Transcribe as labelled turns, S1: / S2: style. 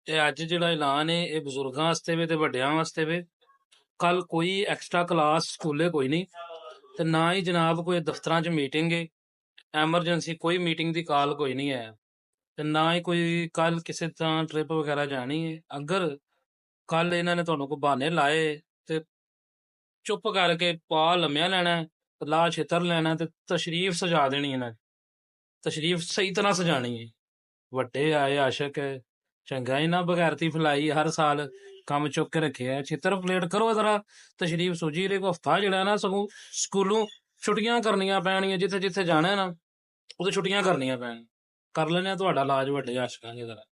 S1: ਇਹ ਅੱਜ ਜਿਹੜਾ ਐਲਾਨ ਹੈ ਇਹ ਬਜ਼ੁਰਗਾਂ ਵਾਸਤੇ ਵੇ ਤੇ ਵੱਡਿਆਂ ਵਾਸਤੇ ਵੇ। ਕੱਲ ਕੋਈ ਐਕਸਟਰਾ ਕਲਾਸ ਸਕੂਲੇ ਕੋਈ ਨਹੀਂ ਤੇ ਨਾ ਹੀ ਜਨਾਬ ਕੋਈ ਦਫ਼ਤਰਾਂ 'ਚ ਮੀਟਿੰਗ ਹੈ। ਐਮਰਜੈਂਸੀ ਕੋਈ ਮੀਟਿੰਗ ਦੀ ਕਾਲ ਕੋਈ ਨਹੀਂ ਹੈ ਤੇ ਨਾ ਹੀ ਕੋਈ ਕੱਲ ਕਿਸੇ ਤਰ੍ਹਾਂ ਟ੍ਰਿਪ ਵਗੈਰਾ ਜਾਣੀ ਹੈ। ਅਗਰ ਕੱਲ ਇਹਨਾਂ ਨੇ ਤੁਹਾਨੂੰ ਕੋਈ ਬਹਾਨੇ ਲਾਏ ਤੇ ਚੁੱਪ ਕਰਕੇ ਪਾ ਲੰਮਿਆ ਲੈਣਾ ਹੈ, ਲਾ ਛਿੱਤਰ ਲੈਣਾ ਤੇ ਤਸ਼ਰੀਫ ਸਜਾ ਦੇਣੀ ਇਹਨਾਂ ਨੇ। ਤਸ਼ਰੀਫ ਸਹੀ ਤਰ੍ਹਾਂ ਸਜਾਣੀ ਹੈ। ਵੱਡੇ ਆਏ ਆਸ਼ਕ ਹੈ, ਚੰਗਾ ਹੀ ਨਾ ਬਗੈਰਤੀ ਫੈਲਾਈ ਹਰ ਸਾਲ ਕੰਮ ਚੁੱਕ ਕੇ ਰੱਖਿਆ। ਛਿੱਤਰ ਪਲੇਟ ਕਰੋ ਜ਼ਰਾ, ਤਸ਼ਰੀਫ ਸੁਜੀ ਰੇ ਕੋ ਹਫਤਾ ਜਿਹੜਾ ਨਾ ਸਗੋਂ ਸਕੂਲੋਂ ਛੁੱਟੀਆਂ ਕਰਨੀਆਂ ਪੈਣੀਆਂ। ਜਿੱਥੇ ਜਿੱਥੇ ਜਾਣਾ ਨਾ ਉਹਦੇ ਛੁੱਟੀਆਂ ਕਰਨੀਆਂ ਪੈਣ। ਕਰ ਲੈਣੇ ਆ ਤੁਹਾਡਾ ਇਲਾਜ ਵੱਡੇ ਆਸ਼ਕਾਂ ਦੀ ਤਰ੍ਹਾਂ।